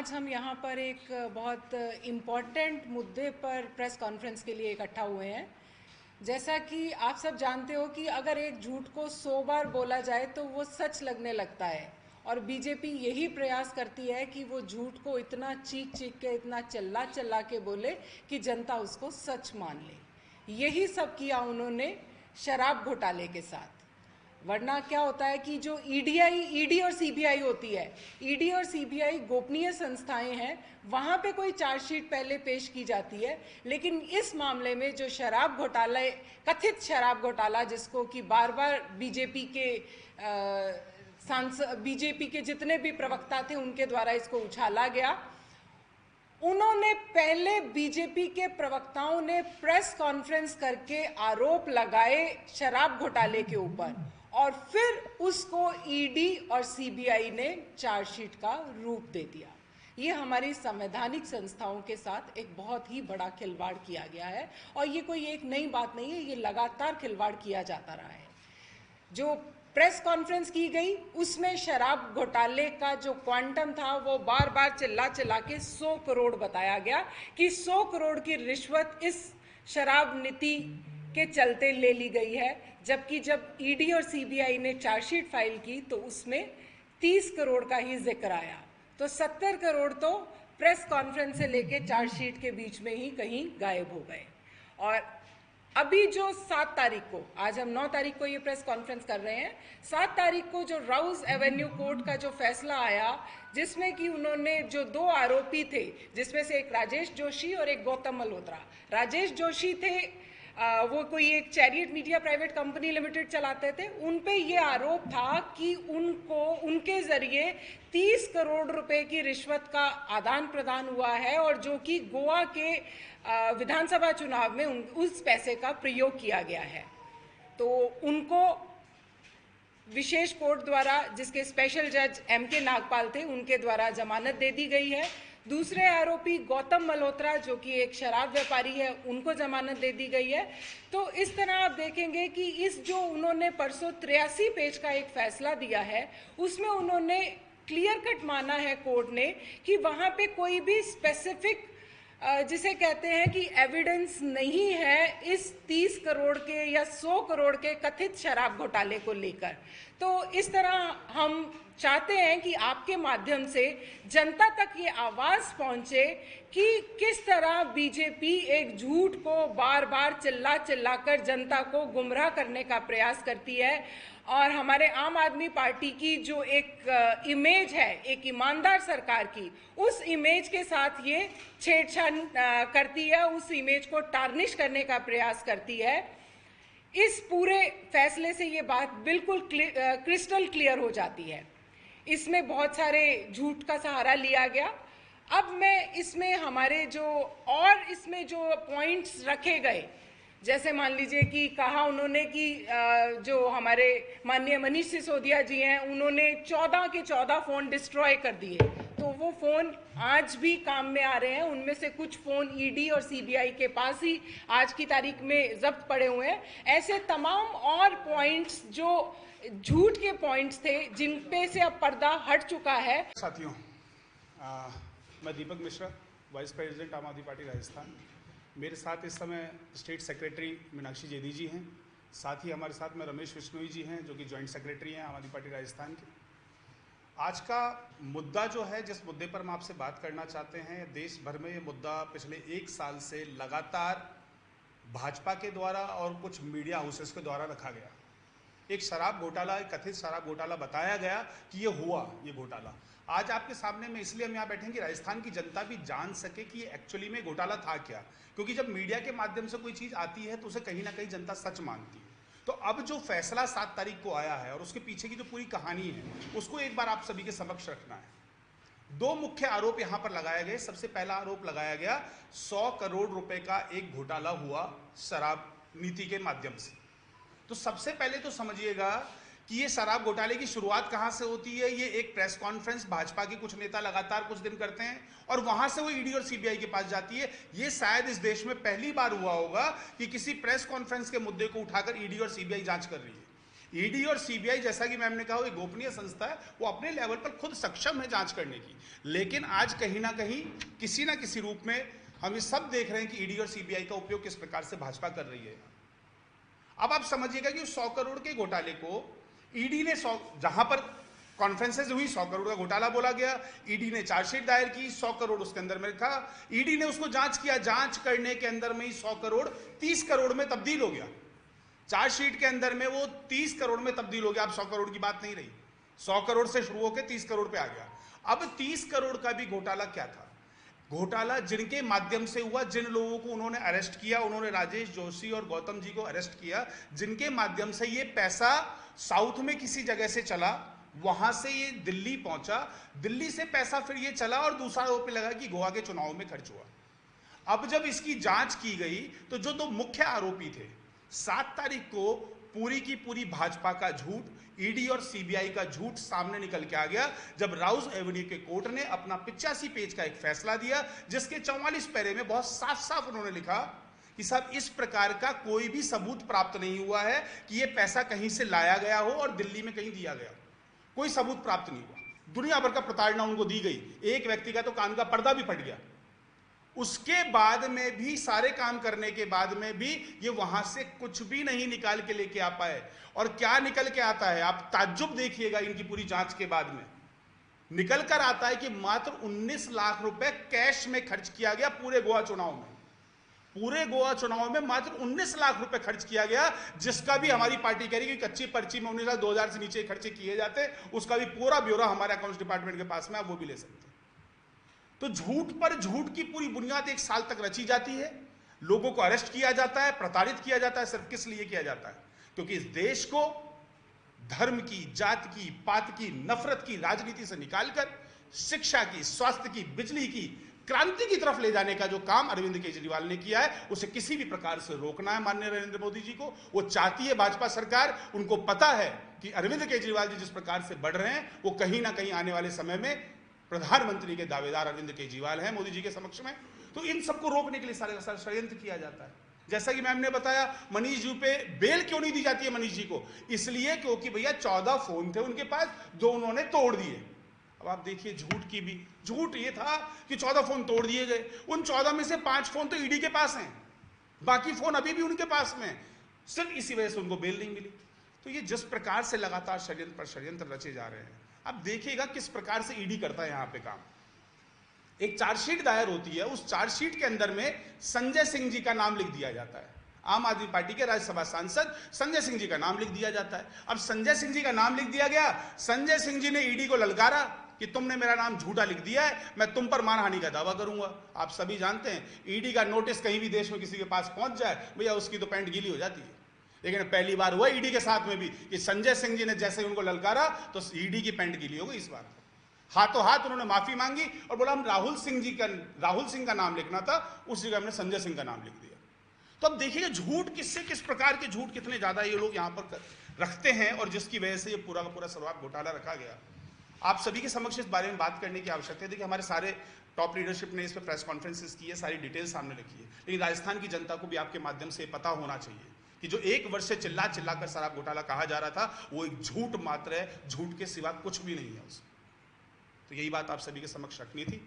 आज हम यहाँ पर एक बहुत इम्पॉर्टेंट मुद्दे पर प्रेस कॉन्फ्रेंस के लिए इकट्ठा हुए हैं। जैसा कि आप सब जानते हो कि अगर एक झूठ को 100 बार बोला जाए तो वो सच लगने लगता है, और बीजेपी यही प्रयास करती है कि वो झूठ को इतना चीख चीख के, इतना चिल्ला चिल्ला के बोले कि जनता उसको सच मान ले। यही सब किया उन्होंने शराब घोटाले के साथ। वरना क्या होता है कि जो ईडी और सीबीआई होती है, ईडी और सीबीआई गोपनीय संस्थाएं हैं, वहां पे कोई चार्जशीट पहले पेश की जाती है। लेकिन इस मामले में जो शराब घोटाला, कथित शराब घोटाला, जिसको कि बार बार बीजेपी के जितने भी प्रवक्ता थे उनके द्वारा इसको उछाला गया, उन्होंने पहले बीजेपी के प्रवक्ताओं ने प्रेस कॉन्फ्रेंस करके आरोप लगाए शराब घोटाले के ऊपर, और फिर उसको ईडी और सीबीआई ने चार्जशीट का रूप दे दिया। ये हमारी संवैधानिक संस्थाओं के साथ एक बहुत ही बड़ा खिलवाड़ किया गया है, और ये कोई एक नई बात नहीं है, ये लगातार खिलवाड़ किया जाता रहा है। जो प्रेस कॉन्फ्रेंस की गई उसमें शराब घोटाले का जो क्वांटम था वो बार बार चिल्ला चिल्ला के 100 करोड़ बताया गया कि 100 करोड़ की रिश्वत इस शराब नीति के चलते ले ली गई है। जबकि जब ईडी और सीबीआई ने चार्जशीट फाइल की तो उसमें 30 करोड़ का ही जिक्र आया। तो 70 करोड़ तो प्रेस कॉन्फ्रेंस से लेके चार्जशीट के बीच में ही कहीं गायब हो गए। और अभी जो 7 तारीख को, आज हम 9 तारीख को ये प्रेस कॉन्फ्रेंस कर रहे हैं, 7 तारीख को जो राउज एवेन्यू कोर्ट का जो फैसला आया, जिसमें कि उन्होंने जो 2 आरोपी थे, जिसमें से एक राजेश जोशी और एक गौतम मल्होत्रा। राजेश जोशी थे, वो कोई एक chariot media private company limited चलाते थे। उन पे ये आरोप था कि उनके जरिए 30 करोड़ रुपए की रिश्वत का आदान प्रदान हुआ है, और जो कि गोवा के विधानसभा चुनाव में उस पैसे का प्रयोग किया गया है। तो उनको विशेष कोर्ट द्वारा, जिसके स्पेशल जज एमके नागपाल थे, उनके द्वारा जमानत दे दी गई है। दूसरे आरोपी गौतम मल्होत्रा, जो कि एक शराब व्यापारी है, उनको जमानत दे दी गई है। तो इस तरह आप देखेंगे कि इस जो उन्होंने परसों 83 पेज का एक फैसला दिया है, उसमें उन्होंने क्लियर कट माना है कोर्ट ने कि वहाँ पे कोई भी स्पेसिफिक, जिसे कहते हैं कि एविडेंस नहीं है इस 30 करोड़ के या 100 करोड़ के कथित शराब घोटाले को लेकर। तो इस तरह हम चाहते हैं कि आपके माध्यम से जनता तक ये आवाज़ पहुंचे कि किस तरह बीजेपी एक झूठ को बार बार चिल्ला चिल्ला कर जनता को गुमराह करने का प्रयास करती है। और हमारे आम आदमी पार्टी की जो एक इमेज है, एक ईमानदार सरकार की, उस इमेज के साथ ये छेड़छाड़ करती है, उस इमेज को टार्निश करने का प्रयास करती है। इस पूरे फैसले से ये बात बिल्कुल क्रिस्टल क्लियर हो जाती है। इसमें बहुत सारे झूठ का सहारा लिया गया। अब मैं इसमें हमारे इसमें जो पॉइंट्स रखे गए, जैसे मान लीजिए कि कहा उन्होंने कि जो हमारे माननीय मनीष सिसोदिया जी हैं, उन्होंने 14 के 14 फ़ोन डिस्ट्रॉय कर दिए। तो वो फ़ोन आज भी काम में आ रहे हैं। उनमें से कुछ फ़ोन ईडी और सीबीआई के पास ही आज की तारीख में जब्त पड़े हुए हैं। ऐसे तमाम और पॉइंट्स जो झूठ के पॉइंट्स थे, जिन पे से अब पर्दा हट चुका है। साथियों, मैं दीपक मिश्रा, वाइस प्रेसिडेंट आम आदमी पार्टी राजस्थान। मेरे साथ इस समय स्टेट सेक्रेटरी मीनाक्षी जेदी जी हैं। साथ ही हमारे साथ में रमेश बिश्नोई जी हैं, जो कि जॉइंट सेक्रेटरी हैं आम आदमी पार्टी राजस्थान के। आज का मुद्दा जो है, जिस मुद्दे पर हम आपसे बात करना चाहते हैं, देश भर में ये मुद्दा पिछले 1 साल से लगातार भाजपा के द्वारा और कुछ मीडिया हाउसेस के द्वारा रखा गया। एक शराब घोटाला, एक कथित शराब घोटाला बताया गया कि ये हुआ, ये घोटाला। आज आपके सामने में इसलिए हम यहाँ बैठे हैं कि राजस्थान की जनता भी जान सके कि ये एक्चुअली में घोटाला था क्या। क्योंकि जब मीडिया के माध्यम से कोई चीज़ आती है तो उसे कहीं ना कहीं जनता सच मानती है। तो अब जो फैसला 7 तारीख को आया है और उसके पीछे की जो पूरी कहानी है, उसको एक बार आप सभी के समक्ष रखना है। 2 मुख्य आरोप यहाँ पर लगाए गए। सबसे पहला आरोप लगाया गया 100 करोड़ रुपए का एक घोटाला हुआ शराब नीति के माध्यम से। तो सबसे पहले तो समझिएगा कि ये शराब घोटाले की शुरुआत कहां से होती है। ये एक प्रेस कॉन्फ्रेंस भाजपा के कुछ नेता लगातार कुछ दिन करते हैं और वहां से वो ईडी और सीबीआई के पास जाती है। ये शायद इस देश में पहली बार हुआ होगा कि किसी प्रेस कॉन्फ्रेंस के मुद्दे को उठाकर ईडी और सीबीआई जांच कर रही है। ईडी और सीबीआई, जैसा कि मैम ने कहा, वो एक गोपनीय संस्था है, वो अपने लेवल पर खुद सक्षम है जांच करने की। लेकिन आज कहीं ना कहीं किसी ना किसी रूप में हम ये सब देख रहे हैं कि ईडी और सीबीआई का उपयोग किस प्रकार से भाजपा कर रही है। अब आप समझिएगा कि 100 करोड़ के घोटाले को ईडी ने, जहां पर कॉन्फ्रेंसेज हुई 100 करोड़ का घोटाला बोला गया, ईडी ने चार्जशीट दायर की, 100 करोड़ उसके अंदर में रखा, ईडी ने उसको जांच किया, जांच करने के अंदर में ही 100 करोड़ 30 करोड़ में तब्दील हो गया। चार्जशीट के अंदर में वो 30 करोड़ में तब्दील हो गया। अब 100 करोड़ की बात नहीं रही, 100 करोड़ से शुरू होकर 30 करोड़ पे आ गया। अब 30 करोड़ का भी घोटाला क्या था? घोटाला जिनके माध्यम से हुआ, जिन लोगों को उन्होंने अरेस्ट किया, उन्होंने राजेश जोशी और गौतम जी को अरेस्ट किया, जिनके माध्यम से ये पैसा साउथ में किसी जगह से चला, वहां से ये दिल्ली पहुंचा, दिल्ली से पैसा फिर ये चला और दूसरा आरोप लगा कि गोवा के चुनाव में खर्च हुआ। अब जब इसकी जांच की गई तो जो दो मुख्य आरोपी थे, 7 तारीख को पूरी की पूरी भाजपा का झूठ, ईडी और सीबीआई का झूठ सामने निकल के आ गया, जब राउस एवेन्यू के कोर्ट ने अपना 85 पेज का एक फैसला दिया, जिसके 44 पैरे में बहुत साफ साफ उन्होंने लिखा कि साहब इस प्रकार का कोई भी सबूत प्राप्त नहीं हुआ है कि यह पैसा कहीं से लाया गया हो और दिल्ली में कहीं दिया गया, कोई सबूत प्राप्त नहीं हुआ। दुनिया भर का प्रताड़ना उनको दी गई, एक व्यक्ति का तो कान का पर्दा भी फट गया। उसके बाद में भी, सारे काम करने के बाद में भी, ये वहां से कुछ भी नहीं निकाल के लेके आ पाए। और क्या निकल के आता है, आप ताज्जुब देखिएगा, इनकी पूरी जांच के बाद में निकल कर आता है कि मात्र 19 लाख रुपए कैश में खर्च किया गया पूरे गोवा चुनाव में। पूरे गोवा चुनाव में मात्र 19 लाख रुपए खर्च किया गया, जिसका भी हमारी पार्टी कह रही है कि कच्ची पर्ची में 19,000 से नीचे खर्चे किए जाते, उसका भी पूरा ब्यौरा हमारे अकाउंट्स डिपार्टमेंट के पास में, आप वो भी ले सकते हैं। तो झूठ पर झूठ की पूरी बुनियाद 1 साल तक रची जाती है, लोगों को अरेस्ट किया जाता है, प्रताड़ित किया जाता है। सिर्फ किस लिए किया जाता है? क्योंकि इस देश को धर्म की, जात की, पात की, नफरत की राजनीति से निकालकर शिक्षा की, स्वास्थ्य की, बिजली की क्रांति की तरफ ले जाने का जो काम अरविंद केजरीवाल ने किया है, उसे किसी भी प्रकार से रोकना है माननीय नरेंद्र मोदी जी को। वो चाहती है भाजपा सरकार, उनको पता है कि अरविंद केजरीवाल जी जिस प्रकार से बढ़ रहे हैं, वो कहीं ना कहीं आने वाले समय में प्रधानमंत्री के दावेदार अरविंद केजरीवाल हैं मोदी जी के समक्ष में। तो इन सबको रोकने के लिए सारे का सारा षड्यंत्र किया जाता है। जैसा कि मैम ने बताया, मनीष जी पे बेल क्यों नहीं दी जाती है मनीष जी को? इसलिए क्योंकि भैया 14 फोन थे उनके पास, जो उन्होंने तोड़ दिए। अब आप देखिए झूठ की भी, झूठ ये था कि 14 फोन तोड़ दिए गए, उन 14 में से 5 फोन तो ईडी के पास हैं, बाकी फोन अभी भी उनके पास में, सिर्फ इसी वजह से उनको बेल नहीं मिली। तो ये जिस प्रकार से लगातार षड्यंत्र पर षड्यंत्र रचे जा रहे हैं, अब देखिएगा किस प्रकार से ईडी करता है यहां पे काम। एक चार्जशीट दायर होती है, उस चार्जशीट के अंदर में संजय सिंह जी का नाम लिख दिया जाता है, आम आदमी पार्टी के राज्यसभा सांसद संजय सिंह जी का नाम लिख दिया जाता है। अब संजय सिंह जी का नाम लिख दिया गया, संजय सिंह जी ने ईडी को ललकारा कि तुमने मेरा नाम झूठा लिख दिया है, मैं तुम पर मानहानि का दावा करूंगा। आप सभी जानते हैं, ईडी का नोटिस कहीं भी देश में किसी के पास पहुंच जाए, भैया उसकी तो पैंट गीली हो जाती है। लेकिन पहली बार हुआ ईडी के साथ में भी कि संजय सिंह जी ने जैसे उनको ललकारा तो ईडी की पैंट गीली हो गई। इस बार हाथों हाथ उन्होंने माफी मांगी और बोला हम राहुल सिंह का नाम लिखना था, उस जगह हमने संजय सिंह का नाम लिख दिया। तो अब देखिएगा झूठ किससे, किस प्रकार के झूठ कितने ज्यादा ये लोग यहां पर रखते हैं, और जिसकी वजह से ये पूरा का पूरा सर्वात घोटाला रखा गया। आप सभी के समक्ष इस बारे में बात करने की आवश्यकता है। देखिए हमारे सारे टॉप लीडरशिप ने इस पर प्रेस कॉन्फ्रेंसेस की है, सारी डिटेल सामने रखी है, लेकिन राजस्थान की जनता को भी आपके माध्यम से पता होना चाहिए कि जो 1 वर्ष से चिल्ला कर शराब घोटाला कहा जा रहा था, वो एक झूठ मात्र है, झूठ के सिवा कुछ भी नहीं है उसमें। तो यही बात आप सभी के समक्ष रखनी थी।